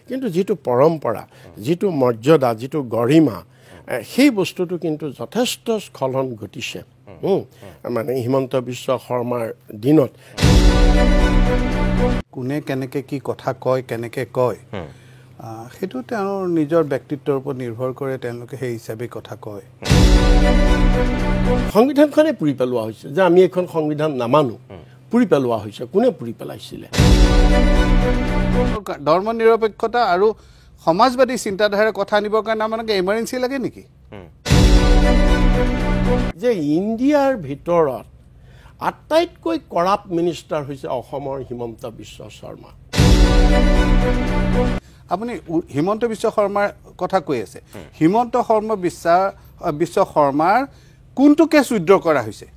কিন্তু যিটো পৰম্পৰা যিটো মৰ্যাদা যিটো গৰিমা সেই বস্তুটো কিন্তু যথেষ্ট স্খলন ঘটিছে মানে হিমন্ত বিশ্ব শৰ্মাৰ দিনত কোনে কেনেকৈ কি কথা কয় কেনেকৈ কয় সেইটো তেওঁৰ নিজৰ ব্যক্তিত্বৰ ওপৰত নিৰ্ভৰ কৰে তেওঁলোকে সেই হিচাপে কথা কয় সংবিধানখনে পুৰি পেলোৱা হৈছে যে আমি এখন সংবিধান নামানো পুৰি পেলোৱা হৈছে কোনে পুৰি পেলাইছিলে ধৰ্ম নিৰপেক্ষতা আৰু সমাজবাদী চিন্তাধাৰাৰ কথা আনিবৰ কাৰণে আমাক এমাৰ্জেঞ্চি লাগে নেকি যে ইণ্ডিয়াৰ ভিতৰত আটাইতকৈ কৰাপ্ট মিনিষ্টাৰ হৈছে অসমৰ হিমন্ত বিশ্ব শৰ্মা আপুনি হিমন্ত বিশ্ব শৰ্মাৰ কথা কৈ আছে হিমন্ত বিশ্ব শৰ্মাৰ কোনটো কেছ উইথড্ৰ কৰা হৈছে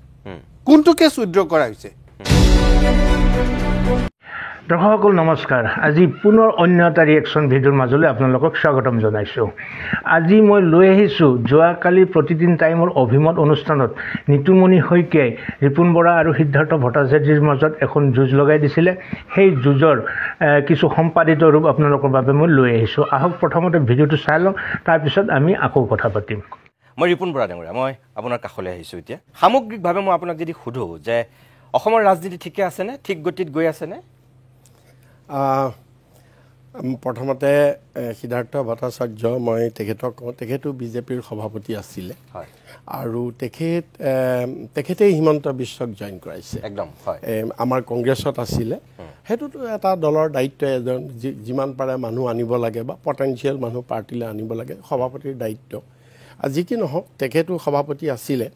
দৰ্শকসকল নমস্কাৰ আজি পুনৰ অন্য এটা ৰিয়েকশ্যন ভিডিঅ'ৰ মাজলৈ আপোনালোকক স্বাগতম জনাইছোঁ আজি মই লৈ আহিছোঁ যোৱাকালি প্ৰতিদিন টাইমৰ অভিমত অনুষ্ঠানত নিতুমণি শইকীয়াই ৰিপুণ বৰা আৰু সিদ্ধাৰ্থ ভট্টাচাৰ্যৰ মাজত এখন যুঁজ লগাই দিছিলে সেই যুঁজৰ কিছু সম্পাদিত ৰূপ আপোনালোকৰ বাবে মই লৈ আহিছোঁ আহক প্ৰথমতে ভিডিঅ'টো চাই লওঁ তাৰপিছত আমি আকৌ কথা পাতিম মই ৰিপুণ বৰা ডাঙৰীয়া মই আপোনাৰ কাষলৈ আহিছোঁ এতিয়া সামগ্ৰিকভাৱে মই আপোনাক যদি সোধোঁ যে অসমৰ ৰাজনীতি ঠিকে আছেনে ঠিক গতিত গৈ আছেনে প্ৰথমতে সিদ্ধাৰ্থ ভট্টাচাৰ্য মই তেখেতক কওঁ তেখেতো বিজেপিৰ সভাপতি আছিলে আৰু তেখেতেই হিমন্ত বিশ্বক জইন কৰাইছে একদম হয় আমাৰ কংগ্ৰেছত আছিলে সেইটোতো এটা দলৰ দায়িত্ব এজন যিমান পাৰে মানুহ আনিব লাগে বা পটেঞ্চিয়েল মানুহ পাৰ্টিলৈ আনিব লাগে সভাপতিৰ দায়িত্ব আজি কি নহওক তেখেতো সভাপতি আছিলে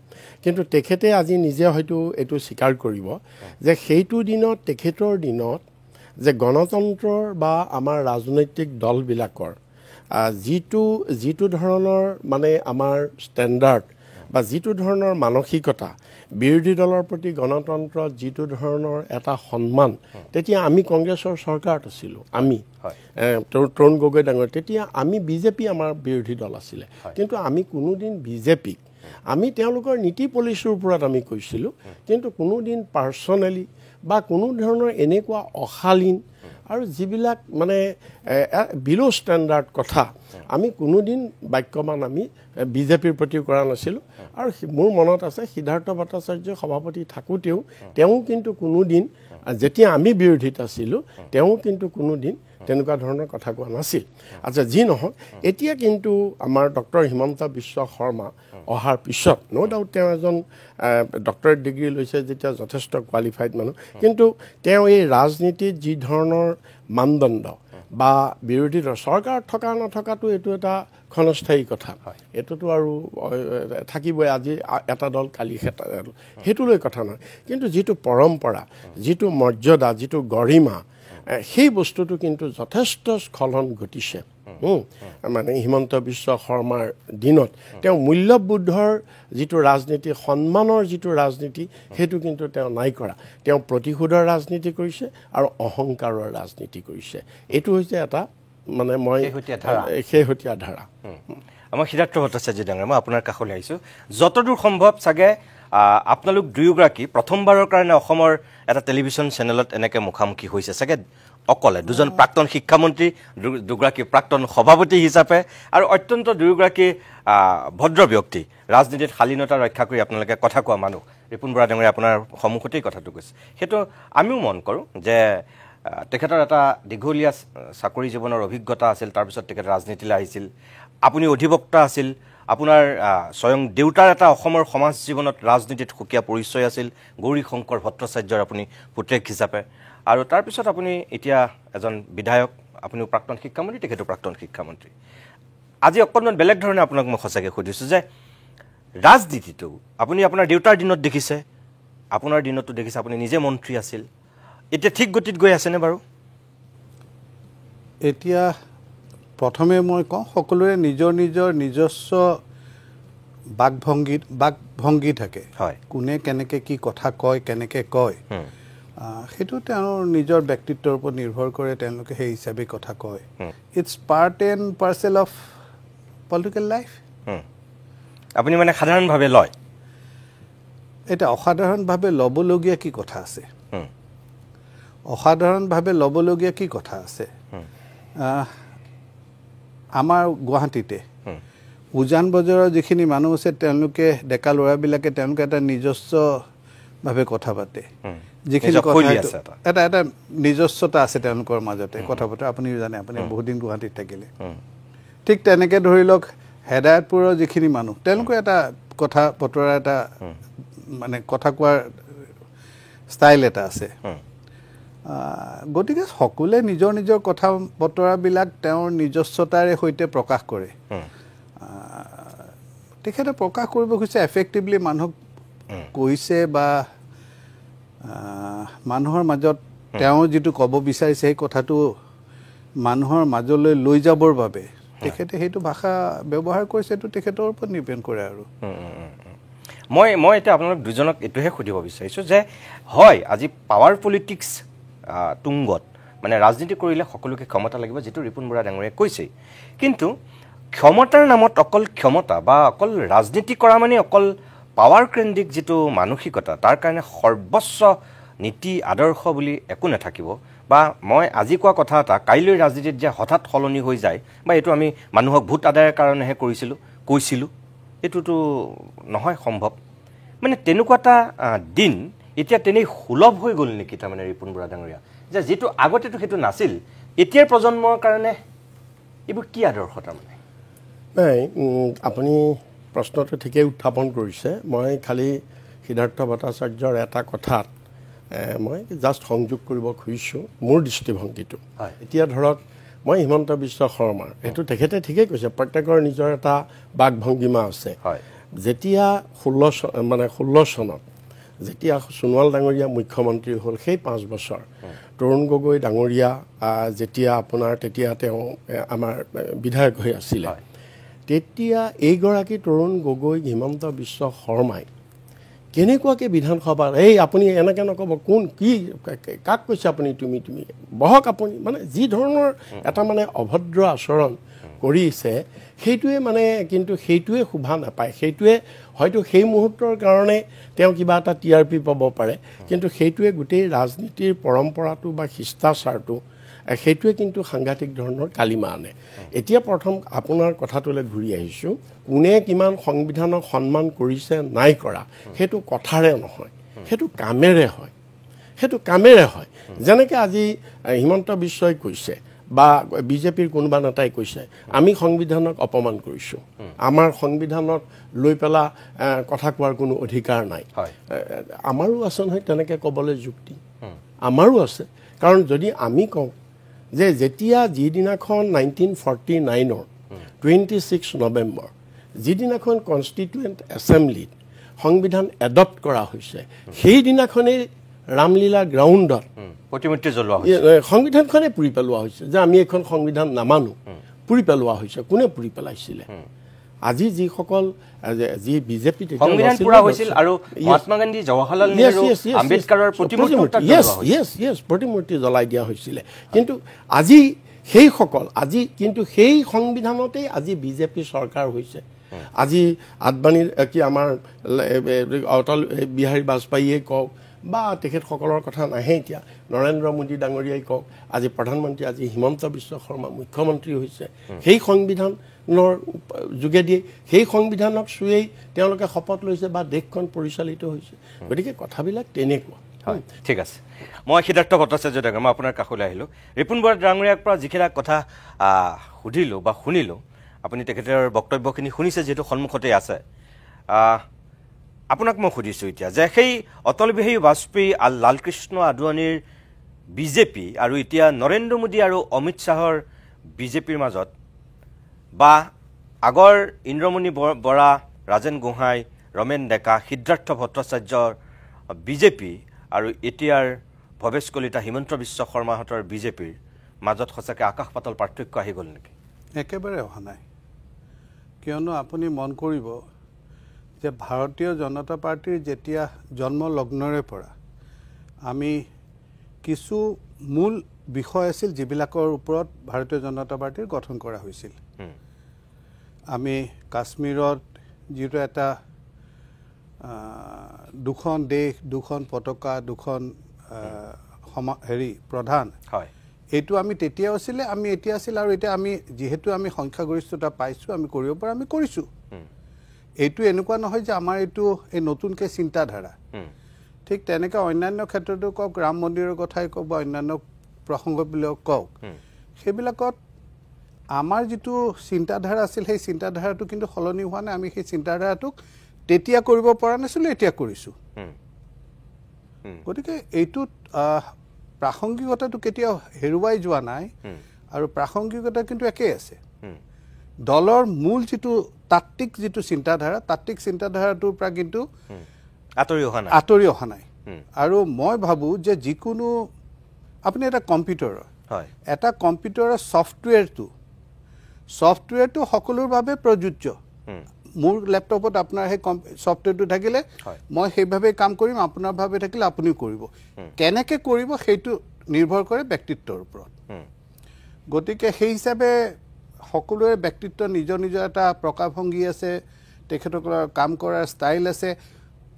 কিন্তু তেখেতে আজি নিজে হয়তো এইটো স্বীকাৰ কৰিব যে সেইটো দিনত তেখেতৰ দিনত যে গণতন্ত্ৰৰ বা আমাৰ ৰাজনৈতিক দলবিলাকৰ যিটো ধৰণৰ মানে আমাৰ ষ্টেণ্ডাৰ্ড বা যিটো ধৰণৰ মানসিকতা বিৰোধী দলৰ প্ৰতি গণতন্ত্ৰত যিটো ধৰণৰ এটা সন্মান তেতিয়া আমি কংগ্ৰেছৰ চৰকাৰত আছিলোঁ আমি তৰুণ গগৈ ডাঙৰ তেতিয়া আমি বিজেপি আমাৰ বিৰোধী দল আছিলে কিন্তু আমি কোনোদিন বিজেপিক আমি তেওঁলোকৰ নীতি পলিচিৰ ওপৰত আমি কৈছিলোঁ কিন্তু কোনোদিন পাৰ্চনেলি বা কোনো ধৰণৰ এনেকুৱা অশালীন আৰু যিবিলাক মানে বিলো ষ্টেণ্ডাৰ্ড কথা আমি কোনোদিন বাক্যমান আমি বিজেপিৰ প্ৰতি কৰা নাছিলোঁ আৰু মোৰ মনত আছে সিদ্ধাৰ্থ ভট্টাচাৰ্য সভাপতি থাকোঁতেও তেওঁ কিন্তু কোনোদিন যেতিয়া আমি বিৰোধীত আছিলোঁ তেওঁ কিন্তু কোনোদিন তেনেকুৱা ধৰণৰ কথা কোৱা নাছিল আচ্ছা যি নহওক এতিয়া কিন্তু আমাৰ ডক্টৰ হিমন্ত বিশ্ব শৰ্মা অহাৰ পিছত ন' ডাউট তেওঁ এজন ডক্টৰেট ডিগ্ৰী লৈছে যেতিয়া যথেষ্ট কোৱালিফাইড মানুহ কিন্তু তেওঁ এই ৰাজনীতিত যি ধৰণৰ মানদণ্ড বা বিৰোধী দল চৰকাৰত থকা নথকাটো এইটো এটা ক্ষণস্থায়ী কথা এইটোতো আৰু থাকিবই আজি এটা দল কালি এটা দল সেইটো লৈ কথা নহয় কিন্তু যিটো পৰম্পৰা যিটো মৰ্যাদা যিটো গৰিমা সেই বস্তুটো কিন্তু যথেষ্ট স্খলন ঘটিছে মানে হিমন্ত বিশ্ব শৰ্মাৰ দিনত তেওঁ মূল্যবোধৰ যিটো ৰাজনীতি সন্মানৰ যিটো ৰাজনীতি সেইটো কিন্তু তেওঁ নাই কৰা তেওঁ প্ৰতিশোধৰ ৰাজনীতি কৰিছে আৰু অহংকাৰৰ ৰাজনীতি কৰিছে এইটো হৈছে এটা মানে মই শেহতীয়া ধাৰা আমাৰ সিদ্ধাৰ্থ ভট্টাচাৰ্য ডাঙৰীয়া মই আপোনাৰ কাষলৈ আহিছোঁ যতদূৰ সম্ভৱ চাগে আপোনালোক দুয়োগৰাকী প্ৰথমবাৰৰ কাৰণে অসমৰ এটা টেলিভিশ্যন চেনেলত এনেকৈ মুখামুখি হৈছে চাগে অকলে দুজন প্ৰাক্তন শিক্ষামন্ত্ৰী দুগৰাকী প্ৰাক্তন সভাপতি হিচাপে আৰু অত্যন্ত দুয়োগৰাকী ভদ্ৰ ব্যক্তি ৰাজনীতিত শালীনতা ৰক্ষা কৰি আপোনালোকে কথা কোৱা মানুহ ৰিপুণ বৰা ডাঙৰীয়া আপোনাৰ সন্মুখতেই কথাটো কৈছে সেইটো আমিও মন কৰোঁ যে তেখেতৰ এটা দীঘলীয়া চাকৰি জীৱনৰ অভিজ্ঞতা আছিল তাৰপিছত তেখেত ৰাজনীতিলৈ আহিছিল আপুনি অধিবক্তা আছিল আপোনাৰ স্বয়ং দেউতাৰ এটা অসমৰ সমাজ জীৱনত ৰাজনীতিত সুকীয়া পৰিচয় আছিল গৌৰী শংকৰ ভট্টাচাৰ্যৰ আপুনি পুতেক হিচাপে আৰু তাৰপিছত আপুনি এতিয়া এজন বিধায়ক আপুনিও প্ৰাক্তন শিক্ষামন্ত্ৰী তেখেতো প্ৰাক্তন শিক্ষামন্ত্ৰী আজি অকণমান বেলেগ ধৰণে আপোনাক মই সঁচাকৈ সুধিছোঁ যে ৰাজনীতিটো আপুনি আপোনাৰ দেউতাৰ দিনত দেখিছে আপোনাৰ দিনতো দেখিছে আপুনি নিজে মন্ত্ৰী আছিল এতিয়া ঠিক গতিত গৈ আছেনে বাৰু এতিয়া প্ৰথমে মই কওঁ সকলোৰে নিজস্ব বাকভংগী থাকে কোনে কেনেকৈ কি কথা কয় কেনেকৈ কয় সেইটো তেওঁৰ নিজৰ ব্যক্তিত্বৰ ওপৰত নিৰ্ভৰ কৰে তেওঁলোকে সেই হিচাপে কথা কয় it's part and parcel of political life আপুনি মানে সাধাৰণভাৱে লয় এটা অসাধাৰণভাৱে ল'বলগীয়া কি কথা আছে অসাধাৰণভাৱে ল'বলগীয়া কি কথা আছে আমাৰ গুৱাহাটীতে উজান বজাৰৰ যিখিনি মানুহ আছে তেওঁলোকে ডেকা ল'ৰাবিলাকে তেওঁলোকে এটা নিজস্বভাৱে কথা পাতে যিখিনি এটা এটা নিজস্বতা আছে তেওঁলোকৰ মাজতে কথা বতৰা আপুনিও জানে আপুনি বহুত দিন গুৱাহাটীত থাকিলে ঠিক তেনেকৈ ধৰি লওক হেদায়তপুৰৰ যিখিনি মানুহ তেওঁলোকৰ এটা কথা বতৰা এটা মানে কথা কোৱাৰ ষ্টাইল এটা আছে গতিকে সকলোৱে নিজৰ নিজৰ কথা বতৰাবিলাক তেওঁৰ নিজস্বতাৰে সৈতে প্ৰকাশ কৰে তেখেতে প্ৰকাশ কৰিব খুজিছে এফেক্টিভলি মানুহক কৈছে বা মানুহৰ মাজত তেওঁ যিটো ক'ব বিচাৰিছে সেই কথাটো মানুহৰ মাজলৈ লৈ যাবৰ বাবে তেখেতে সেইটো ভাষা ব্যৱহাৰ কৰিছে এইটো তেখেতৰ ওপৰত নিৰ্ভৰ কৰে আৰু মই এতিয়া আপোনালোক দুজনক এইটোহে সুধিব বিচাৰিছোঁ যে হয় আজি পাৱাৰ পলিটিক্স তুংগত মানে ৰাজনীতি কৰিলে সকলোকে ক্ষমতা লাগিব যিটো ৰিপুন বৰা ডাঙৰীয়াই কৈছে কিন্তু ক্ষমতাৰ নামত অকল ক্ষমতা বা অকল ৰাজনীতি কৰা মানে অকল পাৱাৰ কেন্দ্ৰিক যিটো মানসিকতা তাৰ কাৰণে সৰ্বোচ্চ নীতি আদৰ্শ বুলি একো নাথাকিব বা মই আজি কোৱা কথা এটা কাইলৈ ৰাজনীতিত যে হঠাৎ সলনি হৈ যায় বা এইটো আমি মানুহক ভোট আদায়ৰ কাৰণেহে কৈছিলোঁ এইটোতো নহয় সম্ভৱ মানে তেনেকুৱা এটা দিন এতিয়া তেনেই সুলভ হৈ গ'ল নেকি তাৰমানে ৰিপুন বৰা ডাঙৰীয়া যে যিটো আগতেতো সেইটো নাছিল এতিয়াৰ প্ৰজন্মৰ কাৰণে এইবোৰ কি আদৰ্শ তাৰমানে নাই আপুনি প্ৰশ্নটো ঠিকেই উত্থাপন কৰিছে মই খালি সিদ্ধাৰ্থ ভট্টাচাৰ্যৰ এটা কথাত মই জাষ্ট সংযোগ কৰিব খুজিছোঁ মোৰ দৃষ্টিভংগীটো এতিয়া ধৰক মই হিমন্ত বিশ্ব শৰ্মাৰ এইটো তেখেতে ঠিকেই কৈছে প্ৰত্যেকৰ নিজৰ এটা বাকভংগিমা আছে যেতিয়া 16 চনত যেতিয়া সোণোৱাল ডাঙৰীয়া মুখ্যমন্ত্ৰী হ'ল সেই 5 বছৰ তৰুণ গগৈ ডাঙৰীয়া যেতিয়া আপোনাৰ তেতিয়া তেওঁ আমাৰ বিধায়ক হৈ আছিলে তেতিয়া এইগৰাকী তৰুণ গগৈ হিমন্ত বিশ্ব শৰ্মাই কেনেকুৱাকৈ বিধানসভাত এই আপুনি এনেকৈ নক'ব কোন কি কাক কৈছে আপুনি তুমি বহক আপুনি মানে যি ধৰণৰ এটা মানে অভদ্ৰ আচৰণ কৰিছে সেইটোৱে মানে কিন্তু সেইটোৱে শোভা নাপায় সেইটোৱে হয়তো সেই মুহূৰ্তৰ কাৰণে তেওঁ কিবা এটা TRP পাব পাৰে কিন্তু সেইটোৱে গোটেই ৰাজনীতিৰ পৰম্পৰাটো বা শিষ্টাচাৰটো সেইটোৱে কিন্তু সাংঘাতিক ধৰণৰ কালিমা আনে এতিয়া প্ৰথম আপোনাৰ কথাটোলৈ ঘূৰি আহিছোঁ কোনে কিমান সংবিধানক সন্মান কৰিছে নাই কৰা সেইটো কথাৰে নহয় সেইটো কামেৰে হয় যেনেকৈ আজি হিমন্ত বিশ্বই কৈছে বা বিজেপিৰ কোনোবা নেতাই কৈছে আমি সংবিধানক অপমান কৰিছোঁ আমাৰ সংবিধানক লৈ পেলা কথা কোৱাৰ কোনো অধিকাৰ নাই আমাৰো আছে নহয় তেনেকৈ ক'বলৈ যুক্তি আমাৰো আছে কাৰণ যদি আমি কওঁ যে যেতিয়া যিদিনাখন 1949ৰ 26 নৱেম্বৰ যিদিনাখন কনষ্টিটুৱেণ্ট এছেম্বলিত সংবিধান এডপ্ট কৰা হৈছে সেইদিনাখনেই ৰামলীলা গ্ৰাউণ্ডত প্ৰতিমূৰ্তি জ্বলোৱা সংবিধানখনে পুৰি পেলোৱা হৈছে যে আমি এখন সংবিধান নামানো পুৰি পেলোৱা হৈছে কোনে পুৰি পেলাইছিলে আজি যিসকল যি বিজেপি সংবিধান পুৰা হৈছিল আৰু মহাত্মা গান্ধী জৱাহৰলাল নেহৰু আম্বেদকাৰৰ প্ৰতিমূৰ্তি জ্বলাই দিয়া হৈছিলে কিন্তু আজি সেইসকল আজি কিন্তু সেই সংবিধানতেই আজি বিজেপি চৰকাৰ হৈছে আজি আদবানীৰ কি আমাৰ অটল বিহাৰী বাজপেয়ীয়ে কওক বা তেখেতসকলৰ কথা নাহে এতিয়া নৰেন্দ্ৰ মোদী ডাঙৰীয়াই কওক আজি প্ৰধানমন্ত্ৰী আজি হিমন্ত বিশ্ব শৰ্মা মুখ্যমন্ত্ৰী হৈছে সেই সংবিধানৰ যোগেদি সেই সংবিধানক চুৱেই তেওঁলোকে শপত লৈছে বা দেশখন পৰিচালিত হৈছে গতিকে কথাবিলাক তেনেকুৱা ঠিক আছে মই সিদ্ধাৰ্থ ভট্টাচাৰ্য ডাঙৰীয়া মই আপোনাৰ কাষলৈ আহিলোঁ ৰিপুন বৰা ডাঙৰীয়াৰ পৰা যিখিনি কথা সুধিলোঁ বা শুনিলোঁ আপুনি তেখেতৰ বক্তব্যখিনি শুনিছে যিহেতু সন্মুখতেই আছে আপোনাক মই সুধিছোঁ এতিয়া যে সেই অটল বিহাৰী বাজপেয়ী লালকৃষ্ণ আদৱানীৰ বিজেপি আৰু এতিয়া নৰেন্দ্ৰ মোদী আৰু অমিত শ্বাহৰ বিজেপিৰ মাজত বা আগৰ ইন্দ্ৰমণি বৰা ৰাজেন গোহাঁই ৰমেন ডেকা সিদ্ধাৰ্থ ভট্টাচাৰ্যৰ বিজেপি আৰু এতিয়াৰ ভৱেশ কলিতা হিমন্ত বিশ্ব শৰ্মাহঁতৰ বিজেপিৰ মাজত সঁচাকৈ আকাশ পাতাল পাৰ্থক্য আহি গ'ল নেকি একেবাৰে অহা নাই কিয়নো আপুনি মন কৰিব যে ভাৰতীয় জনতা পাৰ্টিৰ যেতিয়া জন্মলগ্নৰে পৰা আমি কিছু মূল বিষয় আছিল যিবিলাকৰ ওপৰত ভাৰতীয় জনতা পাৰ্টিৰ গঠন কৰা হৈছিল আমি কাশ্মীৰত যিটো এটা দুখন দেশ দুখন পতাকা দুখন প্ৰধান এইটো আমি তেতিয়াও আছিলে, আমি এতিয়া আছিল, আৰু এতিয়া আমি যিহেতু আমি সংখ্যাগৰিষ্ঠতা পাইছোঁ, আমি কৰিব পৰা আমি কৰিছোঁ। এইটো এনেকুৱা নহয় যে আমাৰ এইটো এই নতুনকৈ চিন্তাধাৰা। ঠিক তেনেকৈ অন্যান্য ক্ষেত্ৰতো কওক, ৰাম মন্দিৰৰ কথাই কওক বা অন্যান্য প্ৰসংগবিলাক কওক, সেইবিলাকত আমাৰ যিটো চিন্তাধাৰা আছিল সেই চিন্তাধাৰাটো কিন্তু সলনি হোৱা নাই। আমি সেই চিন্তাধাৰাটোক তেতিয়া কৰিব পৰা নাছিলোঁ, এতিয়া কৰিছোঁ। গতিকে এইটোত প্ৰাসংগিকতাটো কেতিয়াও হেৰুৱাই যোৱা নাই, আৰু প্ৰাসংগিকতা কিন্তু একেই আছে। দলৰ মূল যিটো তাত্ত্বিক যিটো চিন্তাধাৰা, তাত্ত্বিক চিন্তাধাৰাটোৰ পৰা কিন্তু আঁতৰি অহা নাই। আৰু মই ভাবোঁ যে যিকোনো আপুনি এটা কম্পিউটাৰৰ ছফ্টৱেৰটো সকলোৰ বাবে প্ৰযোজ্য। মোৰ লেপটপত আপোনাৰ সেই ছফ্টৱেৰটো থাকিলে মই সেইভাৱেই কাম কৰিম, আপোনাৰ ভাৱে থাকিলে আপুনিও কৰিব। কেনেকৈ কৰিব সেইটো নিৰ্ভৰ কৰে ব্যক্তিত্বৰ ওপৰত। গতিকে সেই হিচাপে সকলোৰে ব্যক্তিত্ব নিজৰ নিজৰ এটা প্ৰকাশভংগী আছে, তেখেতসকলৰ কাম কৰাৰ ষ্টাইল আছে,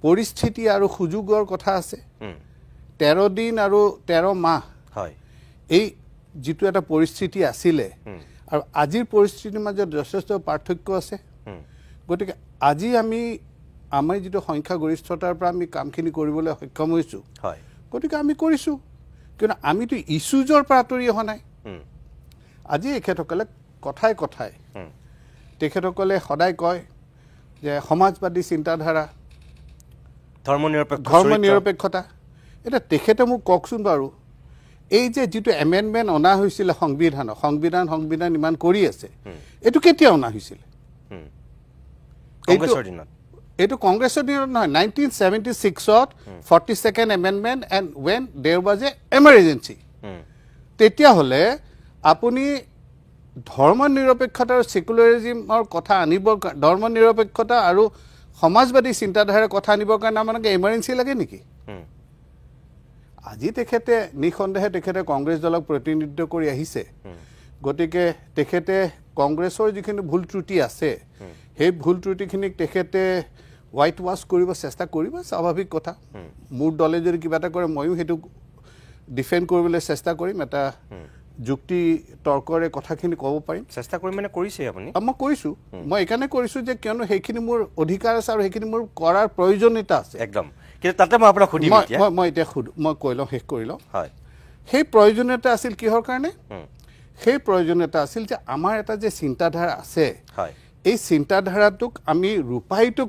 পৰিস্থিতি আৰু সুযোগৰ কথা আছে। 13 দিন আৰু 13 মাহ এই যিটো এটা পৰিস্থিতি আছিলে, আৰু আজিৰ পৰিস্থিতিৰ মাজত যথেষ্ট পাৰ্থক্য আছে। গতিকে আজি আমাৰ যিটো সংখ্যাগৰিষ্ঠতাৰ পৰা আমি কামখিনি কৰিবলৈ সক্ষম হৈছোঁ, গতিকে আমি কৰিছোঁ, কিন্তু আমিতো ইছ্যুজৰ পৰা আঁতৰি অহা নাই। আজি এখেতসকলে কথাই তেখেতসকলে সদায় কয় যে সমাজবাদী চিন্তাধাৰা, ধৰ্মনিৰপেক্ষতা। এতিয়া তেখেতে মোক কওকচোন বাৰু, এই যে যিটো এমেণ্ডমেণ্ট অনা হৈছিলে সংবিধান ইমান কৰি আছে, এইটো কেতিয়া অনা হৈছিলে? এইটো কংগ্ৰেছৰ দিনত নহয়, 1976ত 42nd এমেণ্ডমেণ্ট এণ্ড ৱেন দেৰ ৱাজ এ এমাৰ্জেঞ্চি। তেতিয়াহ'লে আপুনি ধৰ্মনিৰপেক্ষতা আৰু ছেকুলাৰিজিমৰ কথা আনিবৰ, ধৰ্মনিৰপেক্ষতা আৰু সমাজবাদী চিন্তাধাৰাৰ কথা আনিবৰ কাৰণে আপোনাক এমাৰ্জেঞ্চি লাগে নেকি? আজি তেখেতে নিঃসন্দেহে তেখেতে কংগ্ৰেছ দলক প্ৰতিনিধিত্ব কৰি আহিছে। গতিকে তেখেতে কংগ্ৰেছৰ যিখিনি ভুল ত্ৰুটি আছে, সেই ভুল ত্ৰুটিখিনিক তেখেতে হোৱাইট ৱাছ কৰিব চেষ্টা কৰিব, স্বাভাৱিক কথা। মোৰ দলে যদি কিবা এটা কৰে ময়ো সেইটো ডিফেণ্ড কৰিবলৈ চেষ্টা কৰিম, এটা যুক্তি তৰ্কৰে কথাখিনি ক'ব পাৰিম। চেষ্টা কৰিম মানে কৰিছে আপুনি? মই কৰিছোঁ, মই এইকাৰণে কৰিছোঁ যে কিয়নো সেইখিনি মোৰ অধিকাৰ আছে আৰু সেইখিনি মোৰ কৰাৰ প্ৰয়োজনীয়তা আছে। একদম। কিন্তু তাতে মই আপোনাক সুধিম, মই এতিয়া মই কৈ লওঁ, শেষ কৰি লওঁ। সেই প্ৰয়োজনীয়তা আছিল কিহৰ কাৰণে? সেই প্ৰয়োজনীয়তা আছিল যে আমাৰ এটা যে চিন্তাধাৰা আছে, এই চিন্তাধাৰাটোক আমি ৰূপায়িত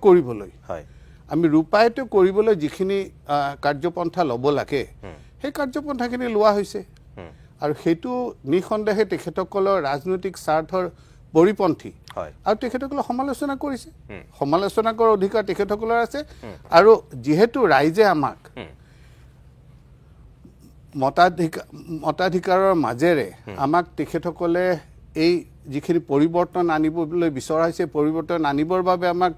কৰিবলৈ যিখিনি কাৰ্যপন্থা ল'ব লাগে, সেই কাৰ্যপন্থাখিনি লোৱা হৈছে। আৰু সেইটো নিঃসন্দেহে তেখেতসকলৰ ৰাজনৈতিক স্বাৰ্থৰ পৰিপন্থী, আৰু তেখেতসকলে সমালোচনা কৰিছে। সমালোচনা কৰাৰ অধিকাৰ তেখেতসকলৰ আছে। আৰু যিহেতু ৰাইজে আমাক মতাধিকাৰৰ মাজেৰে আমাক তেখেতসকলে এই যিখিনি পৰিৱৰ্তন আনিবলৈ বিচৰা হৈছে, পৰিৱৰ্তন আনিবৰ বাবে আমাক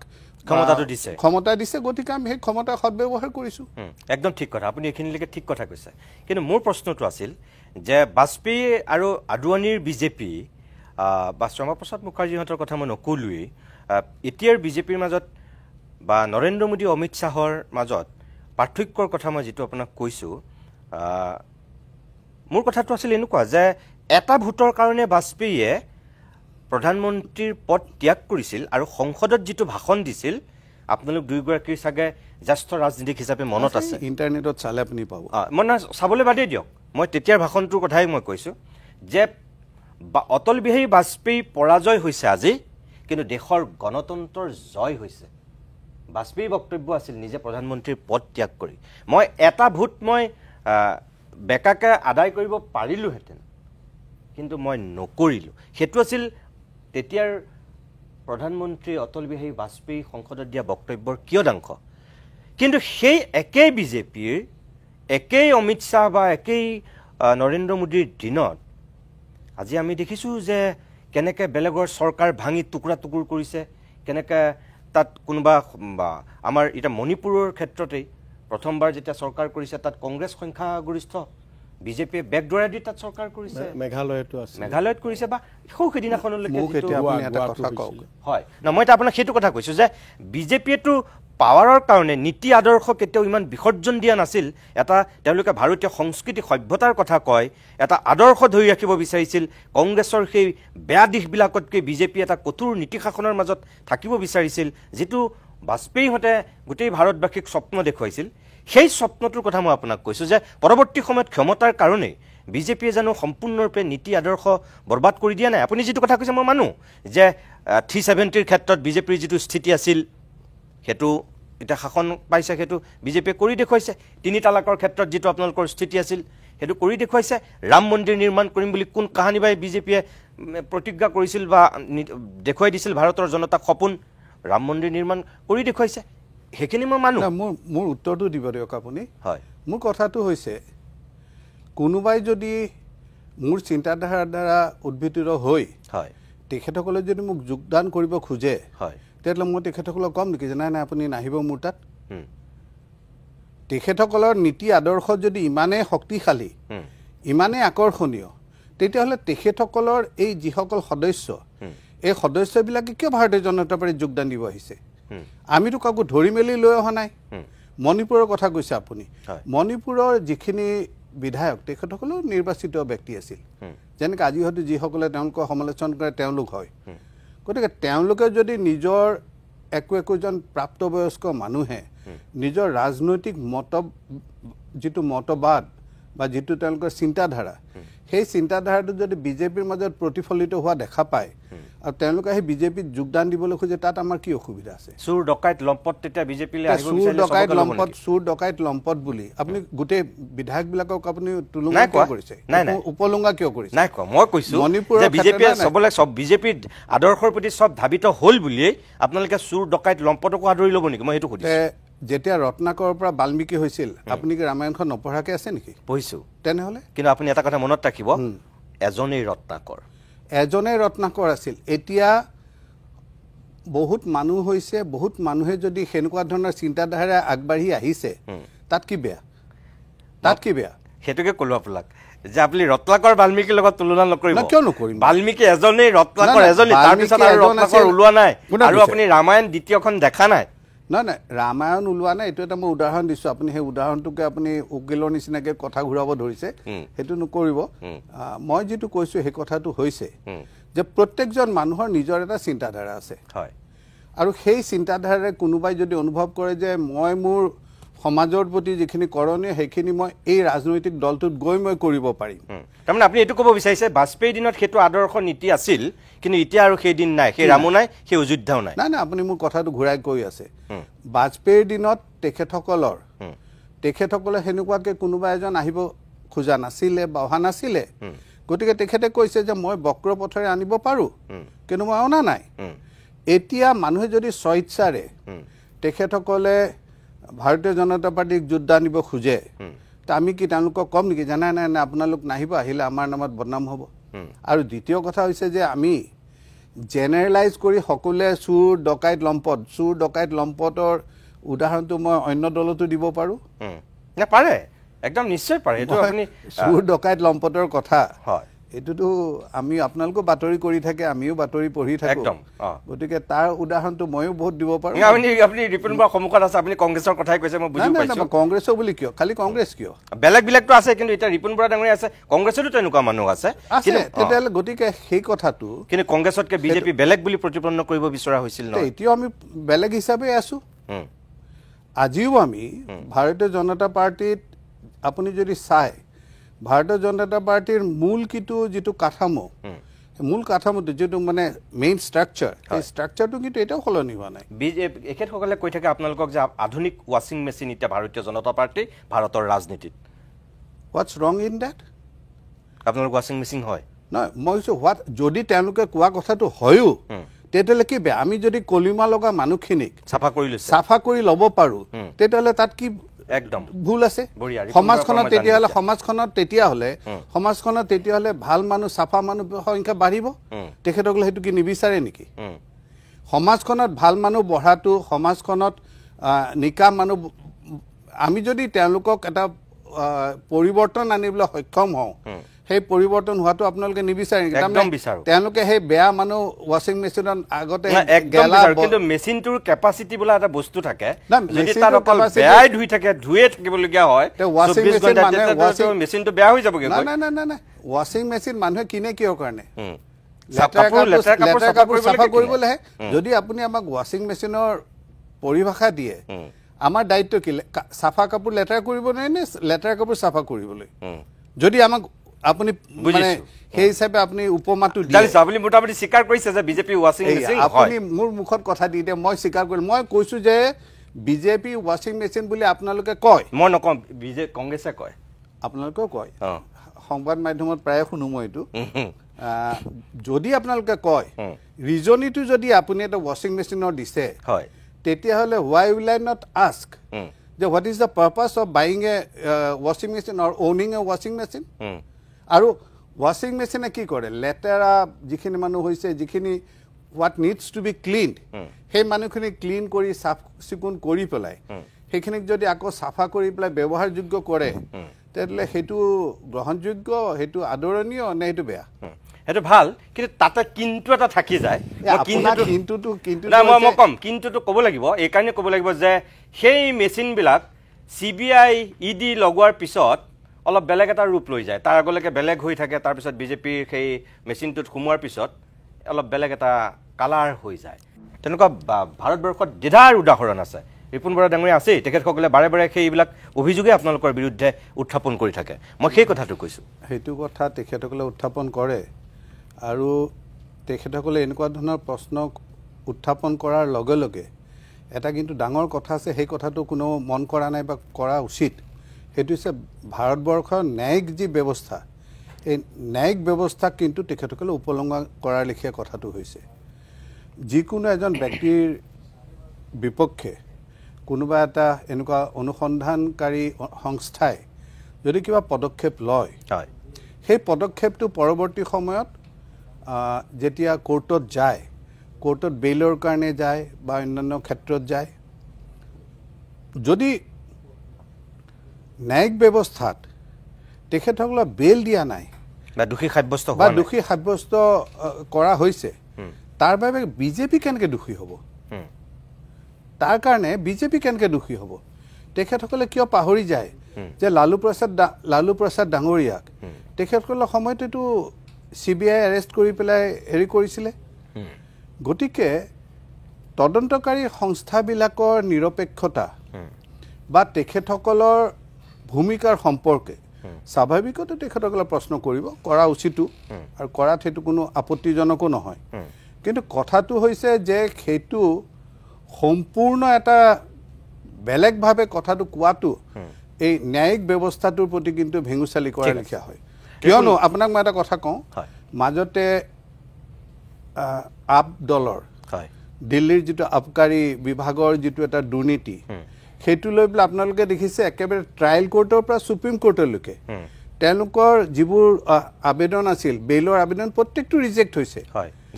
ক্ষমতা দিছে, গতিকে আমি সেই ক্ষমতা সদব্যৱহাৰ কৰিছোঁ। একদম ঠিক কথা, আপুনি এইখিনিলৈকে ঠিক কথা কৈছে। কিন্তু মোৰ প্ৰশ্নটো আছিল যে বাজপেয়ী আৰু আদৱানীৰ বিজেপি বা শ্যামাপ্ৰসাদ মুখাৰ্জীহঁতৰ কথা মই নকলোৱেই, এতিয়াৰ বিজেপিৰ মাজত বা নৰেন্দ্ৰ মোদী অমিত শ্বাহৰ মাজত পাৰ্থক্যৰ কথা মই যিটো আপোনাক কৈছোঁ, মোৰ কথাটো আছিল এনেকুৱা যে এটা ভোটৰ কাৰণে বাজপেয়ীয়ে প্ৰধানমন্ত্ৰীৰ পদ ত্যাগ কৰিছিল, আৰু সংসদত যিটো ভাষণ দিছিল আপোনালোক দুয়োগৰাকীৰ চাগে জ্যেষ্ঠ ৰাজনীতিক হিচাপে মনত আছে, ইণ্টাৰনেটত চালে আপুনি পাব। মই চাবলৈ বাদেই দিয়ক, মই তেতিয়াৰ ভাষণটোৰ কথাই মই কৈছোঁ যে অটল বিহাৰী বাজপেয়ী পৰাজয় হৈছে আজি, কিন্তু দেশৰ গণতন্ত্ৰৰ জয় হৈছে। বাজপেয়ীৰ বক্তব্য আছিল নিজে প্ৰধানমন্ত্ৰীৰ পদ ত্যাগ কৰি মই এটা ভোট মই বেকাকে আদায় কৰিব পাৰিলোহেঁতেন, কিন্তু মই নকৰিলোঁ। সেইটো আছিল তেতিয়াৰ প্ৰধানমন্ত্ৰী অটল বিহাৰী বাজপেয়ী সংসদত দিয়া বক্তব্যৰ কিয়দাংশ। কিন্তু সেই একেই বিজেপিৰ, একেই অমিত শ্বাহ বা একেই নৰেন্দ্ৰ মোদীৰ দিনত আজি আমি দেখিছোঁ যে কেনেকৈ বেলেগৰ চৰকাৰ ভাঙি টুকুৰা টুকুৰ কৰিছে, কেনেকৈ তাত কোনোবা আমাৰ এতিয়া মণিপুৰৰ ক্ষেত্ৰতেই প্ৰথমবাৰ যেতিয়া চৰকাৰ কৰিছে তাত কংগ্ৰেছ সংখ্যাগৰিষ্ঠ, বিজেপিয়ে বেকডৰা দি তাত চৰকাৰ কৰিছে, মেঘালয়ত কৰিছে, বা সেইদিনাখনলৈকে হয় ন। মই এতিয়া আপোনাক সেইটো কথা কৈছোঁ যে বিজেপিয়েতো পাৱাৰৰ কাৰণে নীতি আদৰ্শ কেতিয়াও ইমান বিসৰ্জন দিয়া নাছিল এটা তেওঁলোকে ভাৰতীয় সংস্কৃতি সভ্যতাৰ কথা কয় এটা আদৰ্শ ধৰি ৰাখিব বিচাৰিছিল কংগ্ৰেছৰ সেই বেয়া দিশবিলাকতকৈ বিজেপি এটা কঠোৰ নীতি শাসনৰ মাজত থাকিব বিচাৰিছিল যিটো বাজপেয়ীহঁতে গোটেই ভাৰতবাসীক স্বপ্ন দেখুৱাইছিল সেই স্বপ্নটোৰ কথা মই আপোনাক কৈছোঁ যে পৰৱৰ্তী সময়ত ক্ষমতাৰ কাৰণেই বিজেপিয়ে জানো সম্পূৰ্ণৰূপে নীতি আদৰ্শ বৰবাদ কৰি দিয়া নাই আপুনি যিটো কথা কৈছে মই মানো যে 370ৰ ক্ষেত্ৰত বিজেপিৰ যিটো স্থিতি আছিল সেইটো এতিয়া শাসন পাইছে সেইটো বিজেপিয়ে কৰি দেখুৱাইছে 3 তালাকৰ ক্ষেত্ৰত যিটো আপোনালোকৰ স্থিতি আছিল সেইটো কৰি দেখুৱাইছে ৰাম মন্দিৰ নিৰ্মাণ কৰিম বুলি কোন কাহানি বাই বিজেপিয়ে প্ৰতিজ্ঞা কৰিছিল বা দেখুৱাই দিছিল ভাৰতৰ জনতাক সপোন ৰাম মন্দিৰ নিৰ্মাণ কৰি দেখুৱাইছে সেইখিনি মই মানো মোৰ উত্তৰটো দিব দিয়ক আপুনি হয় মোৰ কথাটো হৈছে কোনোবাই যদি মোৰ চিন্তাধাৰাৰ দ্বাৰা উদ্ভিদিত হৈ হয় তেখেতসকলে যদি মোক যোগদান কৰিব খোজে হয় তেতিয়াহ'লে মই তেখেতসকলক কম নেকি যে নাই নাই আপুনি নাহিব মোৰ তাত তেখেতসকলৰ নীতি আদৰ্শ যদি ইমানেই শক্তিশালী ইমানেই আকৰ্ষণীয় তেতিয়াহ'লে তেখেতসকলৰ এই যিসকল সদস্য এই সদস্যবিলাকে কিয় ভাৰতীয় জনতা পাৰ্টীত যোগদান দিব আহিছে আমিতো কাকো ধৰি মেলি লৈ অহা নাই মণিপুৰৰ কথা কৈছে আপুনি মণিপুৰৰ যিখিনি বিধায়ক তেখেতসকলো নিৰ্বাচিত ব্যক্তি আছিল যেনেকৈ আজি হয়তো যিসকলে তেওঁলোকৰ সমালোচনা কৰে তেওঁলোক হয় গতিকে তেওঁলোকে যদি নিজৰ একোজন প্ৰাপ্তবয়স্ক মানুহে নিজৰ ৰাজনৈতিক যিটো মতবাদ বা যিটো তেওঁলোকৰ চিন্তাধাৰা সেই চিন্তাধাৰাটো যদি বিজেপিৰ মাজত প্ৰতিফলিত হোৱা দেখা পায় আৰু তেওঁলোকে সেই বিজেপিত যোগদান দিবলৈ খোজে তাত আমাৰ কি অসুবিধা আছে চুৰ ডকাইত লম্পট তেতিয়া বিজেপিলৈ আহিব চুৰ ডকাইত লম্পট বুলি আপুনি গোটেই বিধায়কবিলাকক আপুনি তুলনা কিয় কৰিছে উপলুঙা কিয় কৰিছে নাই কোৱা মই কৈছো যে বিজেপিয়ে সবলে সব বিজেপিৰ আদৰ্শৰ প্ৰতি সব ধাবিত হ'ল বুলিয়েই আপোনালোকে চুৰ ডকাইত লম্পটকো আদৰি ল'ব নেকি মই সেইটো সুধিছো যেতিয়া ৰত্নাকৰৰ পৰা বাল্মীকি হৈছিল আপুনি কি ৰামায়ণখন নপঢ়াকে আছে নেকি পঢ়িছো তেনেহ'লে কিন্তু আপুনি এটা কথা মনত ৰাখিব এজনেই ৰত্নাকৰ আছিল এতিয়া বহুত মানুহ হৈছে বহুত মানুহে যদি সেনেকুৱা ধৰণৰ চিন্তাধাৰা আগবাঢ়ি আহিছে তাত কি বেয়া সেইটোকে ক'লো আপোনাক যে আপুনি ৰত্নাকৰ বাল্মীকিৰ লগত তুলনা নকৰিব কিয় নকৰিম বাল্মীকি এজনেই ৰত্নাকৰ এজনেই তাৰপিছত আৰু ৰত্নাকৰ ওলোৱা নাই আৰু আপুনি ৰামায়ণ দ্বিতীয়খন দেখা নাই নাই ৰামায়ণ ওলোৱা নাই এইটো এটা মই উদাহৰণ দিছোঁ আপুনি সেই উদাহৰণটোকে আপুনি উকিলৰ নিচিনাকৈ কথা ঘূৰাব ধৰিছে সেইটো নকৰিব মই যিটো কৈছোঁ সেই কথাটো হৈছে যে প্ৰত্যেকজন মানুহৰ নিজৰ এটা চিন্তাধাৰা আছে হয় আৰু সেই চিন্তাধাৰাৰে কোনোবাই যদি অনুভৱ কৰে যে মই মোৰ সমাজৰ প্ৰতি যিখিনি কৰণীয় সেইখিনি মই এই ৰাজনৈতিক দলটোত গৈ মই কৰিব পাৰিম তাৰমানে আপুনি এইটো ক'ব বিচাৰিছে বাজপেয়ীৰ দিনত সেইটো আদৰ্শ নীতি আছিল কিন্তু এতিয়া আৰু সেই দিন নাই সেই ৰামো নাই সেই অযোধ্যাও নাই নাই আপুনি মোৰ কথাটো ঘূৰাই কৈ আছে বাজপেয়ীৰ দিনত তেখেতসকলে সেনেকুৱাকৈ কোনোবা এজন আহিব খোজা নাছিলে বা অহা নাছিলে গতিকে তেখেতে কৈছে যে মই বক্ৰ পথেৰে আনিব পাৰোঁ কিন্তু মই অনা নাই এতিয়া মানুহে যদি স্বেচ্ছাৰে তেখেতসকলে ভাৰতীয় জনতা পাৰ্টীক যোগদান দিব খোজে তা আমি কি তেওঁলোকক কম নেকি যে নাই আপোনালোক নাহিব আহিলে আমাৰ নামত বদনাম হ'ব আৰু দ্বিতীয় কথা হৈছে যে আমি জেনেৰেলাইজ কৰি সকলোৱে চুৰ ডকাইত লম্পটৰ উদাহৰণটো মই অন্য দলতো দিব পাৰোঁ পাৰে একদম নিশ্চয় পাৰে এইটো আপুনি চুৰ ডকাইত লম্পটৰ কথা হয় এইটোতো আমি আপোনালোকো বাতৰি কৰি থাকে আমিও বাতৰি পঢ়ি থাকোঁ গতিকে তাৰ উদাহৰণটো ময়ো বহুত দিব পাৰোঁ আপুনি ৰিপুণ বৰাৰ সন্মুখত আছে আপুনি কংগ্ৰেছৰ কথাই কৈছে মই বুজি পাইছোঁ কংগ্ৰেছৰ বুলি কিয় খালি কংগ্ৰেছ কিয় বেলেগবিলাকতো আছে কিন্তু এতিয়া ৰিপুণ বৰা ডাঙৰীয়া আছে কংগ্ৰেছতো তেনেকুৱা মানুহ আছে তেতিয়াহ'লে গতিকে সেই কথাটো কিন্তু কংগ্ৰেছতকৈ বিজেপি বেলেগ বুলি প্ৰতিপন্ন কৰিব বিচৰা হৈছিল ন এতিয়াও আমি বেলেগ হিচাপে আছোঁ আজিও আমি ভাৰতীয় জনতা পাৰ্টীত আপুনি যদি চাই ভাৰতীয় জনতা পাৰ্টীৰ যিটো কাঠামোটো যিটো মানে মেইন ষ্ট্ৰাকচাৰ সেই ষ্ট্ৰাকচাৰটো কিন্তু এতিয়াও সলনি হোৱা নাই এখেতসকলে কৈ থাকে আপোনালোকক যে আধুনিক ৱাশ্বিং মেচিন এতিয়া ভাৰতীয় জনতা পাৰ্টী ভাৰতৰ ৰাজনীতিত হোৱাটছ ৰং ইন ডেট আপোনালোক ৱাশ্বিং মেচিন হয় নহয় মই কৈছোঁ যদি তেওঁলোকে কোৱা কথাটো হয়ো তেতিয়াহ'লে কি বেয়া আমি যদি কলিমা লগা মানুহখিনিক চাফা কৰি ল'ব পাৰোঁ তেতিয়াহ'লে তাত কি একদম ভুল আছে সমাজখনত তেতিয়াহ'লে ভাল মানুহ চাফা মানুহ সংখ্যা বাঢ়িব তেখেতসকলে সেইটো কি নিবিচাৰে নেকি সমাজখনত ভাল মানুহ বঢ়াটো সমাজখনত নিকা মানুহ আমি যদি তেওঁলোকক এটা পৰিৱৰ্তন আনিবলৈ সক্ষম হওঁ সেই পৰিৱৰ্তন হোৱাটো আপোনালোকে নিবিচাৰে নেকি? একদম বিচাৰো। তেওঁলোকে সেই বেয়া মানুহ ৱাশ্বিং মেচিনত আগতে কিন্তু মেচিনটোৰ কেপাচিটি বোলা এটা বস্তু থাকে, যদি তাত অকল বেয়াই ধুই থাকে, ধুয়ে থাকিবলগীয়া হয়, মেচিনটো বেয়া হৈ যাবগৈ। নাই, ৱাশ্বিং মেচিন মানুহে কিনে কিহৰ কাৰণে? লেতেৰা কাপোৰ চাফা কৰিবলৈহে। যদি আপুনি আমাক ৱাশ্বিং মেচিনৰ পৰিভাষা দিয়ে, আমাৰ দায়িত্ব কি? চাফা কাপোৰ লেতেৰা কৰিব নোৱাৰে নে লেতেৰা কাপোৰ চাফা কৰিবলৈ? যদি আমাক আপুনি মানে সেই হিচাপে আপুনি উপমাটো আপুনি মোটামুটি স্বীকাৰ কৰিছে যে বিজেপি ৱাশ্বিং মেচিন, আপুনি মোৰ মুখত কথা দি দিয়ে, মই স্বীকাৰ কৰিম। মই কৈছো যে বিজেপি ৱাশ্বিং মেচিন বুলি আপোনালোকে কয়, মই নকওঁ, কংগ্ৰেছে কয়, আপোনালোকেও কয়, সংবাদ মাধ্যমত প্ৰায়ে শুনো মই এইটো। যদি আপোনালোকে কয়, ৰিজনিটো যদি আপুনি এটা ৱাশ্বিং মেচিনৰ দিছে, তেতিয়াহ'লে why will I not ask যে what is the purpose of buying a washing machine or owning a washing machine? আৰু ৱাশ্বিং মেচিনে কি কৰে? লেতেৰা যিখিনি মানুহ হৈছে, যিখিনি what needs to be cleaned, সেই মানুহখিনি ক্লিন কৰি চাফ চিকুণ কৰি পেলাই সেইখিনিক যদি আকৌ চাফা কৰি পেলাই ব্যৱহাৰযোগ্য কৰে, তেতিয়াহ'লে সেইটো গ্ৰহণযোগ্য, সেইটো আদৰণীয় নে সেইটো বেয়া? সেইটো ভাল, কিন্তু তাতে কিন্তু এটা থাকি যায়। মই কম, কিন্তুটো ক'ব লাগিব, এইকাৰণে ক'ব লাগিব যে সেই মেচিনবিলাক CBI ED লগোৱাৰ পিছত অলপ বেলেগ এটা ৰূপ লৈ যায়। তাৰ আগলৈকে বেলেগ হৈ থাকে, তাৰপিছত বিজেপিৰ সেই মেচিনটোত সোমোৱাৰ পিছত অলপ বেলেগ এটা কালাৰ হৈ যায়। তেনেকুৱা ভাৰতবৰ্ষত দেধাৰ উদাহৰণ আছে। ৰিপুণ বৰা ডাঙৰীয়া আছেই, তেখেতসকলে বাৰে বাৰে সেইবিলাক অভিযোগে আপোনালোকৰ বিৰুদ্ধে উত্থাপন কৰি থাকে। মই সেই কথাটো কৈছোঁ। সেইটো কথা তেখেতসকলে উত্থাপন কৰে, আৰু তেখেতসকলে এনেকুৱা ধৰণৰ প্ৰশ্ন উত্থাপন কৰাৰ লগে লগে এটা কিন্তু ডাঙৰ কথা আছে, সেই কথাটো কোনো মন কৰা নাই বা কৰা উচিত। সেইটো হৈছে ভাৰতবৰ্ষৰ ন্যায়িক যি ব্যৱস্থা, এই ন্যায়িক ব্যৱস্থাক কিন্তু তেখেতসকলে উপলংঘা কৰাৰ লেখীয়া কথাটো হৈছে। যিকোনো এজন ব্যক্তিৰ বিপক্ষে কোনোবা এটা এনেকুৱা অনুসন্ধানকাৰী সংস্থাই যদি কিবা পদক্ষেপ লয়, সেই পদক্ষেপটো পৰৱৰ্তী সময়ত যেতিয়া কোৰ্টত যায়, কোৰ্টত বেইলৰ কাৰণে যায় বা অন্যান্য ক্ষেত্ৰত যায়, যদি ন্যায়িক ব্যৱস্থাত তেখেতসকলক বেইল দিয়া নাই বা দোষী সাব্যস্ত কৰা হৈছে, তাৰ বাবে বিজেপি কেনেকৈ দোষী হ'ব? তাৰ কাৰণে বিজেপি কেনেকৈ দোষী হ'ব? তেখেতসকলে কিয় পাহৰি যায় যে লালু প্ৰসাদ ডাঙৰীয়াক তেখেতসকলৰ সময়তেতো CBI এৰেষ্ট কৰি পেলাই হেৰি কৰিছিলে। গতিকে তদন্তকাৰী সংস্থাবিলাকৰ নিৰপেক্ষতা বা তেখেতসকলৰ ভূমিকাৰ সম্পৰ্কে স্বাভাৱিকতে তেখেতসকলে প্ৰশ্ন কৰিব, কৰা উচিতো, আৰু কৰাত সেইটো কোনো আপত্তিজনকো নহয়। কিন্তু কথাটো হৈছে যে সেইটো সম্পূৰ্ণ এটা বেলেগভাৱে কথাটো কোৱাটো এই ন্যায়িক ব্যৱস্থাটোৰ প্ৰতি কিন্তু ভেঙুচালি কৰাৰ লেখীয়া হয়। কিয়নো আপোনাক মই এটা কথা কওঁ, মাজতে আপ দলৰ দিল্লীৰ যিটো আবকাৰী বিভাগৰ যিটো এটা দুৰ্নীতি, সেইটো লৈ পেলাই আপোনালোকে দেখিছে একেবাৰে ট্ৰায়েল কোৰ্টৰ পৰা সুপ্ৰিম কোৰ্টলৈকে তেওঁলোকৰ যিবোৰ আবেদন আছিল, বেইলৰ আবেদন প্ৰত্যেকটো ৰিজেক্ট হৈছে,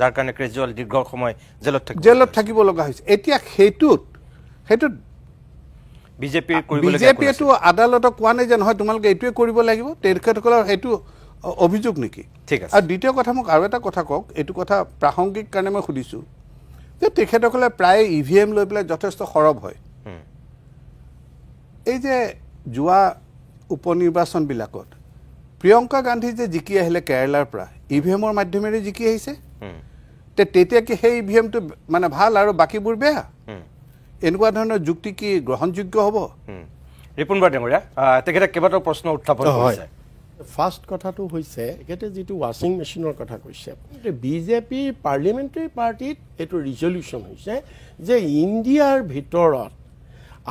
যাৰ কাৰণে কেজৰিৱাল দীৰ্ঘ সময় জেলত থাকিব লগা হৈছে। এতিয়া সেইটোত বিজেপিয়েতো আদালতক কোৱা নাই যে নহয় তোমালোকে এইটোৱে কৰিব লাগিব, তেখেতসকলৰ সেইটো অভিযোগ নেকি? আৰু দ্বিতীয় কথা, মোক আৰু এটা কথা কওক, এইটো কথা প্ৰাসংগিক কাৰণে মই সুধিছোঁ যে তেখেতসকলে প্ৰায় EVM লৈ পেলাই যথেষ্ট সৰব হয়। এই যে যোৱা উপনিৰ্বাচনবিলাকত প্ৰিয়ংকা গান্ধী যে জিকি আহিলে কেৰালাৰ পৰা, EVMৰ মাধ্যমেৰে জিকি আহিছে, তেতিয়া কি সেই EVMটো মানে ভাল আৰু বাকীবোৰ বেয়া? এনেকুৱা ধৰণৰ যুক্তি কি গ্ৰহণযোগ্য হ'ব? ৰিপুণ বৰা ডাঙৰীয়া, তেখেতে কেইবাটাও প্ৰশ্ন উত্থাপন কৰিছে। ফাৰ্ষ্ট কথাটো হৈছে, এখেতে যিটো ৱাশ্বিং মেচিনৰ কথা কৈছে, বিজেপি পাৰ্লিমেণ্টাৰী পাৰ্টিত এইটো ৰিজলিউশ্যন হৈছে যে ইণ্ডিয়াৰ ভিতৰত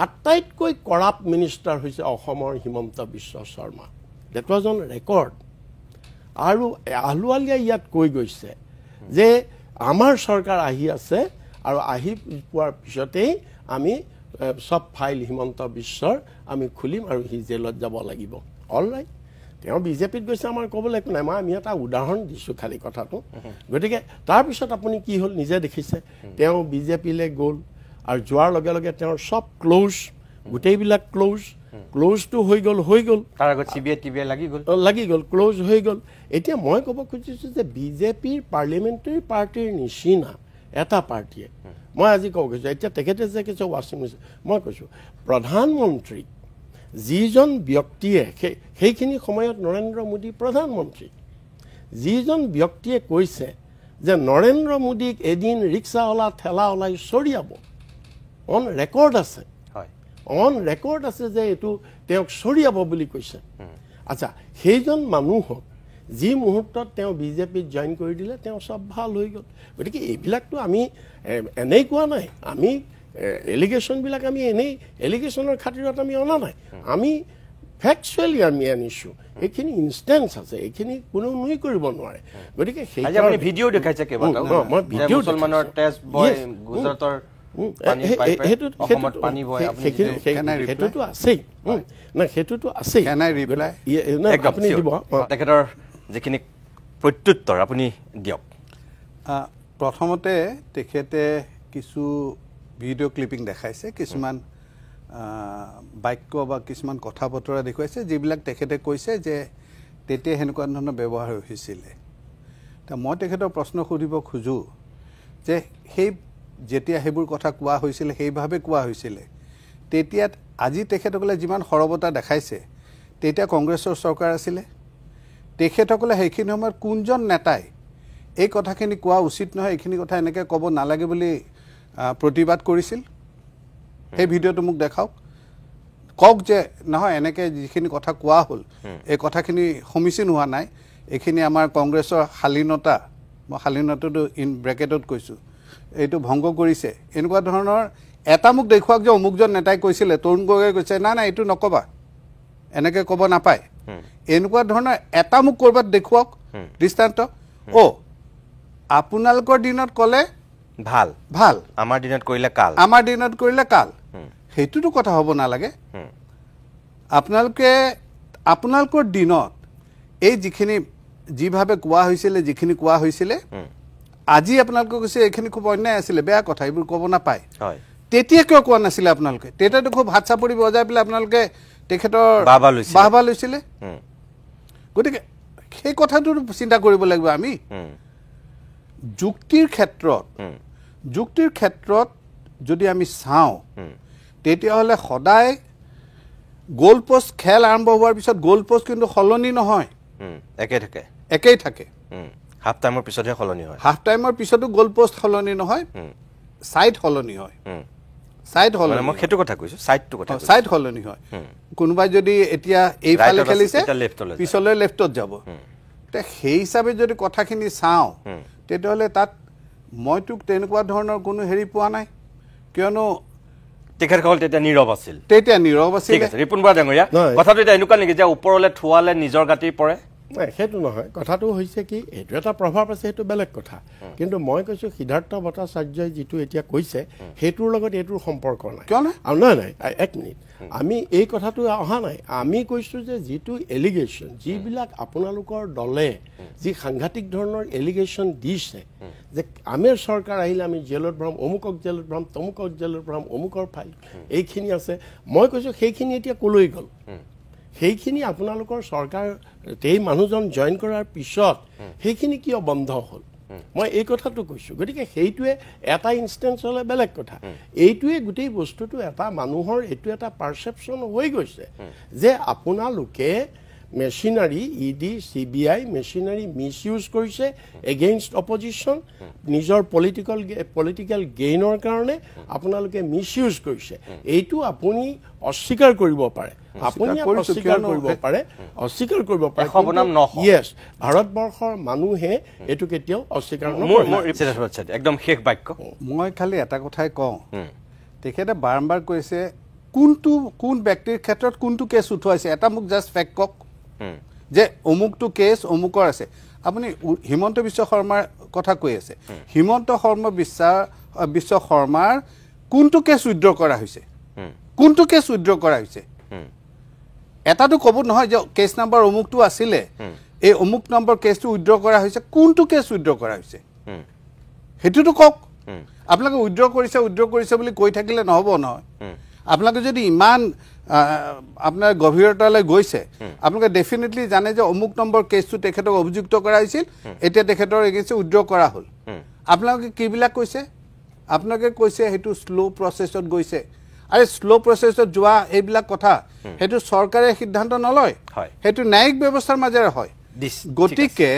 আটাইতকৈ কৰাপ্ট মিনিষ্টাৰ হৈছে অসমৰ Himanta Biswa Sarma. That was on record. আৰু আলুৱালিয়াই ইয়াত কৈ গৈছে যে আমাৰ চৰকাৰ আহি আছে, আৰু আহি পোৱাৰ পিছতেই আমি সব ফাইল হিমন্ত বিশ্বৰ আমি খুলিম আৰু সি জেলত যাব লাগিব। অল ৰাইট, তেওঁ বিজেপিত গৈছে, আমাৰ ক'বলৈ একো নাই, আমি এটা উদাহৰণ দিছোঁ খালী কথাটো। গতিকে তাৰপিছত আপুনি কি হ'ল নিজে দেখিছে, তেওঁ বিজেপিলৈ গ'ল, আৰু যোৱাৰ লগে লগে তেওঁৰ চব ক্ল'জ গোটেইবিলাক ক্লোজটো হৈ গ'ল তাৰ আগত CBI লাগি গ'ল ক্লোজ হৈ গ'ল এতিয়া মই ক'ব খুজিছোঁ যে বিজেপিৰ পাৰ্লিমেণ্টাৰী পাৰ্টিৰ নিচিনা এটা পাৰ্টিয়ে মই আজি ক'ব খুজিছোঁ এতিয়া তেখেতে যে কৈছে ৱাশ্বিং মেচিন মই কৈছোঁ প্ৰধানমন্ত্ৰী যিজন ব্যক্তিয়ে সেইখিনি সময়ত নৰেন্দ্ৰ মোদী প্ৰধানমন্ত্ৰী যিজন ব্যক্তিয়ে কৈছে যে নৰেন্দ্ৰ মোদীক এদিন ৰিক্সাৱালা ঠেলাৱালাই চৰিয়াব অন ৰেকৰ্ড আছে যে এইটো তেওঁক চৰিয়াব বুলি কৈছে আচ্ছা সেইজন মানুহক যি মুহূৰ্তত তেওঁ বিজেপিত জইন কৰি দিলে তেওঁ চব ভাল হৈ গ'ল গতিকে এইবিলাকতো আমি এনেই কোৱা নাই আমি এলিগেশ্যনবিলাক আমি এনেই এলিগেশ্যনৰ খাতিৰত আমি অনা নাই আমি ফেকচুৱেলি আমি আনিছোঁ এইখিনি ইনষ্টেঞ্চ আছে এইখিনি কোনেও নুই কৰিব নোৱাৰে গতিকে ভিডিঅ' দেখাইছে সেইটোতো আছেই না সেইটোতো আছেই আপুনি দিব তেখেতৰ যিখিনি প্ৰত্যুত্তৰ আপুনি দিয়ক প্ৰথমতে তেখেতে কিছু ভিডিঅ' ক্লিপিং দেখাইছে কিছুমান বাক্য বা কিছুমান কথা বতৰা দেখুৱাইছে যিবিলাক তেখেতে কৈছে যে তেতিয়া সেনেকুৱা ধৰণৰ ব্যৱহাৰ হৈছিলে মই তেখেতৰ প্ৰশ্ন সুধিব খোজোঁ যে যেতিয়া সেইবোৰ কথা কোৱা হৈছিলে সেইভাৱে কোৱা হৈছিলে তেতিয়া আজি তেখেতসকলে যিমান সৰবতা দেখাইছে তেতিয়া কংগ্ৰেছৰ চৰকাৰ আছিলে তেখেতসকলে সেইখিনি সময়ত কোনজন নেতাই এই কথাখিনি কোৱা উচিত নহয় এইখিনি কথা এনেকৈ ক'ব নালাগে বুলি প্ৰতিবাদ কৰিছিল সেই ভিডিঅ'টো মোক দেখাওক কওক যে নহয় এনেকৈ যিখিনি কথা কোৱা হ'ল এই কথাখিনি সমীচীন হোৱা নাই এইখিনি আমাৰ কংগ্ৰেছৰ শালীনতা মই শালীনতাটো ইন ব্ৰেকেটত কৈছোঁ এইটো ভংগ কৰিছে এনেকুৱা ধৰণৰ এটা মোক দেখুৱাওক যে অমুকজন নেতাই কৈছিলে তৰুণ গগৈয়ে কৈছে না এইটো নকবা এনেকৈ ক'ব নাপায় এনেকুৱা ধৰণৰ এটা মোক ক'ৰবাত দেখুৱাওক দৃষ্টান্ত আপোনালোকৰ দিনত ক'লে ভাল আমাৰ দিনত কৰিলে কাল সেইটোতো কথা হ'ব নালাগে আপোনালোকৰ দিনত এই যিভাৱে কোৱা হৈছিলে আজি আপোনালোকে কৈছে এইখিনি খুব অন্যায় আছিলে বেয়া কথা এইবোৰ ক'ব নাপায় তেতিয়া কিয় কোৱা নাছিলে আপোনালোকে তেতিয়াতো খুব হাত চাপৰি বজাই পেলাই আপোনালোকে তেখেতৰ বাহবা লৈছিলে গতিকে সেই কথাটো চিন্তা কৰিব লাগিব আমি যুক্তিৰ ক্ষেত্ৰত যদি আমি চাওঁ তেতিয়াহ'লে সদায় গোল পোষ্ট খেল আৰম্ভ হোৱাৰ পিছত গোল পোষ্ট কিন্তু সলনি নহয় একেই থাকে হাফ টাইমৰ পিছতহে সলনি হয় হাফ টাইমৰ পিছতো গোল পোষ্ট সলনি নহয় সাইড সলনি হয় মই সেইটো কথা কৈছো সাইড সলনি হয় কোনোবাই যদি এতিয়া এইফালে খেলিছে পিছলৈ লেফটত যাব সেই হিচাপে যদি কথাখিনি চাওঁ তেতিয়াহ'লে তাত মইতো তেনেকুৱা ধৰণৰ কোনো হেৰি পোৱা নাই কিয়নো তেখেতসকল তেতিয়া নীৰৱ আছিল ঠিক আছে ৰিপুণ বৰা ডাঙৰীয়া কথাটো এতিয়া এনেকুৱা নেকি যে ওপৰলৈ থোৱালে নিজৰ গাঁতি পৰে নাই সেইটো নহয় কথাটো হৈছে কি এইটো এটা প্ৰভাৱ আছে সেইটো বেলেগ কথা কিন্তু মই কৈছোঁ সিদ্ধাৰ্থ ভট্টাচাৰ্যই যিটো এতিয়া কৈছে সেইটোৰ লগত এইটোৰ সম্পৰ্ক নাই নাই এক মিনিট আমি এই কথাটো অহা নাই আমি কৈছোঁ যে যিটো এলিগেশ্যন যিবিলাক আপোনালোকৰ দলে যি সাংঘাতিক ধৰণৰ এলিগেশ্যন দিছে যে আমেৰ চৰকাৰ আহিলে আমি জেলত ভৰাম অমুকক জেলত ভৰাম তমুকক জেলত ভৰাম অমুকৰ ফাইল এইখিনি আছে মই কৈছোঁ সেইখিনি এতিয়া ক'লৈ গ'ল সেইখিনি আপোনালোকৰ চৰকাৰ এই মানুহজন জইন কৰাৰ পিছত সেইখিনি কিয় বন্ধ হ'ল মই এই কথাটো কৈছোঁ গতিকে সেইটোৱে এটা ইনষ্টেঞ্চ হ'লে বেলেগ কথা এইটোৱে গোটেই বস্তুটো এটা মানুহৰ এইটো এটা পাৰচেপশ্যন হৈ গৈছে যে আপোনালোকে machinery ED CBI machinery misuse কৰিছে এগেইনষ্ট অপজিশ্যন নিজৰ পলিটিকেল গেইনৰ কাৰণে আপোনালোকে মিছ ইউজ কৰিছে এইটো আপুনি অস্বীকাৰ কৰিব পাৰে য়েছ ভাৰতবৰ্ষৰ মানুহে এইটো কেতিয়াও অস্বীকাৰ নকৰে একদম শেষ বাক্য মই খালি এটা কথাই কওঁ তেখেতে বাৰম্বাৰ কৈছে কোন ব্যক্তিৰ ক্ষেত্ৰত কোনটো কেছ উঠুৱাইছে এটা মোক জাষ্ট ফেক্ট কওক যে অমুকটো কেছ অমুকৰ আছে আপুনি হিমন্ত বিশ্ব শৰ্মাৰ কথা কৈ আছে হিমন্ত বিশ্ব শৰ্মাৰ কোনটো কেছ উইথড্ৰ কৰা হৈছে এটাটো ক'ব নহয় যে কেছ নাম্বাৰ অমুকটো আছিলে এই অমুক নম্বৰ কেছটো উইথড্ৰ কৰা হৈছে কোনটো কেছ উইথড্ৰ কৰা হৈছে সেইটোতো কওক আপোনালোকে উইথড্ৰ কৰিছে বুলি কৈ থাকিলে নহ'ব নহয় আপোনালোকে যদি ইমান আপোনাৰ গভীৰতালৈ গৈছে আপোনালোকে ডেফিনেটলি জানে যে অমুক নম্বৰ কেছটো তেখেতক অভিযুক্ত কৰা হৈছিল এতিয়া তেখেতৰ এগেইনষ্টে উইথড্ৰ কৰা হ'ল আপোনালোকে কিবিলাক কৈছে আপোনালোকে কৈছে সেইটো শ্ল' প্ৰচেছত গৈছে আৰু শ্ল' প্ৰচেছত যোৱা এইবিলাক কথা সেইটো চৰকাৰে সিদ্ধান্ত নলয় সেইটো ন্যায়িক ব্যৱস্থাৰ মাজেৰে হয় গতিকে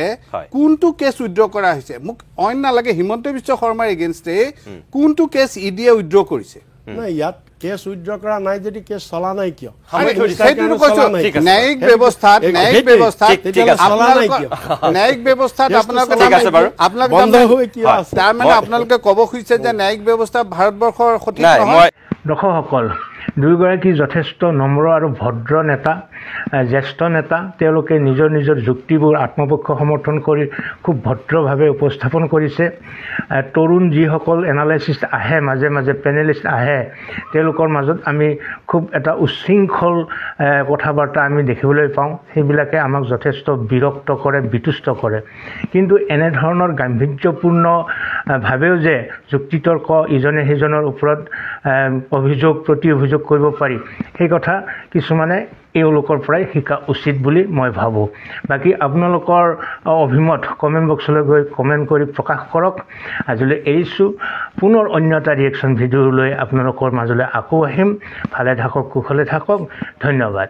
কোনটো কেছ উইথড্ৰ কৰা হৈছে মোক অইন নালাগে হিমন্ত বিশ্ব শৰ্মাৰ এগেইনষ্টে কোনটো কেছ ইডিয়ে উইথড্ৰ কৰিছে নাই ইয়াত কেছ উইথড্ৰ কৰা নাই যদি কেছ চলা নাই কিয় ন্যায়িক ব্যৱস্থাত তাৰমানে আপোনালোকে ক'ব খুজিছে যে ন্যায়িক ব্যৱস্থা ভাৰতবৰ্ষৰ সঠিক নহয় দৰ্শকসকল দুয়োগৰাকী যথেষ্ট নম্ৰ আৰু ভদ্ৰ নেতা জ্যেষ্ঠ নেতা তেওঁলোকে নিজৰ নিজৰ যুক্তিবোৰ আত্মপক্ষ সমৰ্থন কৰি খুব ভদ্ৰভাৱে উপস্থাপন কৰিছে তৰুণ যিসকল এনালাইচিষ্ট আহে মাজে মাজে পেনেলিষ্ট আহে তেওঁলোকৰ মাজত আমি খুব এটা উচ্ছৃংখল কথা বাৰ্তা আমি দেখিবলৈ পাওঁ সেইবিলাকে আমাক যথেষ্ট বিৰক্ত কৰে বিতুষ্ট কৰে কিন্তু এনেধৰণৰ গাম্ভীৰ্যপূৰ্ণভাৱেও যে যুক্তিতৰ্ক ইজনে সিজনৰ ওপৰত অভিযোগ প্ৰতি অভিযোগ কৰিব পাৰি সেই কথা কিছুমানে এওঁলোকৰ পৰাই শিকা উচিত বুলি মই ভাবোঁ বাকী আপোনালোকৰ অভিমত কমেণ্ট বক্সলৈ গৈ কমেণ্ট কৰি প্ৰকাশ কৰক আজিলৈ এৰিছোঁ পুনৰ অন্য এটা ৰিয়েকশ্যন ভিডিঅ'লৈ আপোনালোকৰ মাজলৈ আকৌ আহিম ভালে থাকক কুশলে থাকক ধন্যবাদ